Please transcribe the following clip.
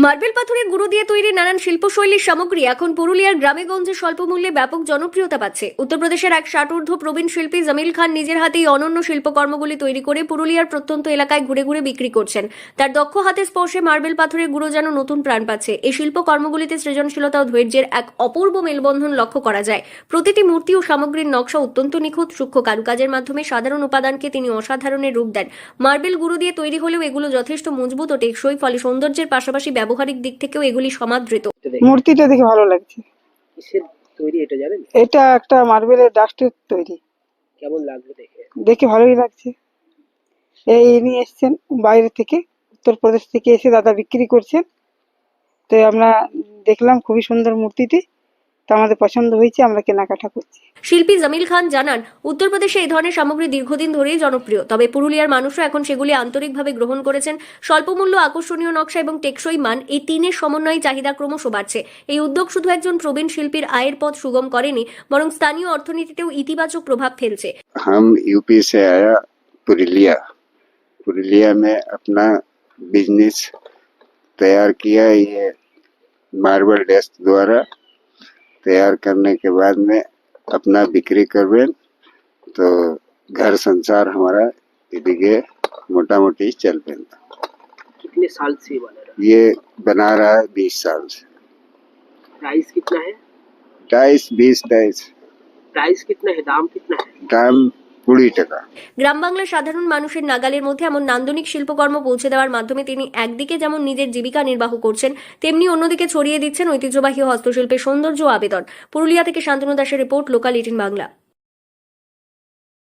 Marble পাথরের গুঁড়ো দিয়ে তৈরি নানান শিল্পশৈলীর সামগ্রী এখন পুরুলিয়ার গ্রামেগঞ্জে স্বল্প মূল্যে ব্যাপক জনপ্রিয়তা পাচ্ছে। উত্তরপ্রদেশের এক ষাটোর্ধ্ব প্রবীণ শিল্পী জামিল খান নিজের হাতেই অনন্য শিল্পকর্মগুলি তৈরি করে পুরুলিয়ার প্রত্যন্ত এলাকায় ঘুরে ঘুরে বিক্রি করছেন। তার দক্ষ হাতের স্পর্শে মার্বেল পাথরের গুঁড়ো যেন নতুন প্রাণ পাচ্ছে। এই শিল্পকর্মগুলিতে সৃজনশীলতা ও ধৈর্যের এক অপূর্ব মেলবন্ধন লক্ষ্য করা যায়। প্রতিটি মূর্তি ও সামগ্রীর নকশা অত্যন্ত নিখুঁত, সূক্ষ্ম কারুকাজের মাধ্যমে সাধারণ উপাদানকে তিনি অসাধারণের রূপ দেন। মার্বেল গুঁড়ো দিয়ে তৈরি হলেও এগুলো যথেষ্ট মজবুত ও টেকসই, ফলে সৌন্দর্যের পাশাপাশি ব্যবহারিক দিক থেকেও এগুলি সমাদৃত। মূর্তিটা দেখে ভালো লাগছে। কিসের তৈরি এটা জানেন? এটা একটা মার্বেলের ডাস্টের তৈরি। কেমন লাগলো দেখে? দেখে ভালোই লাগছে। এই নিয়ে এসছেন বাইরে থেকে, উত্তরপ্রদেশ থেকে এসে দাদা বিক্রি করছেন। তো আমরা দেখলাম খুবই সুন্দর মূর্তিটি, তো আমাদের পছন্দ হয়েছে, আমরা কেনাকাটা করছি। শিল্পী জামিল খান জানান, উত্তরপ্রদেশে এই ধরনের সামগ্রী দীর্ঘদিন ধরেই জনপ্রিয়, তবে পুরুলিয়ার মানুষও এখন সেগুলি আন্তরিকভাবে গ্রহণ করেছেন। স্বল্পমূল্য, আকর্ষণীয় নকশা এবং টেকসই মান, এই তিনের সমন্বয়ে চাহিদা ক্রমশ বাড়ছে। এই উদ্যোগ শুধু একজন প্রবীণ শিল্পীর আয়ের পথ সুগম করেনি, বরং স্থানীয় অর্থনীতিতেও ইতিবাচক প্রভাব ফেলছে। हम यूपी से आया पुरुलिया में अपना बिजनेस तैयार किया। ये मार्बल डेस्क द्वारा तैयार करने के बाद में अपना बिक्री करबे तो घर संसार हमारा इदिगे मोटा मोटी चल पे। कितने साल से ये बना रहा है? ये बना रहा है 20 साल से। प्राइस कितना है? 22 प्राइस कितना है? दाम कितना है? दाम 20 টাকা। গ্রাম বাংলার সাধারণ মানুষের নাগালের মধ্যে এমন নান্দনিক শিল্পকর্ম পৌঁছে দেওয়ার মাধ্যমে তিনি একদিকে যেমন নিজের জীবিকা নির্বাহ করছেন, তেমনি অন্যদিকে ছড়িয়ে দিচ্ছেন ঐতিহ্যবাহী হস্তশিল্পের সৌন্দর্য ও আবেদন। পুরুলিয়া থেকে শান্তনু দাসের রিপোর্ট, লোকাল 18 বাংলা।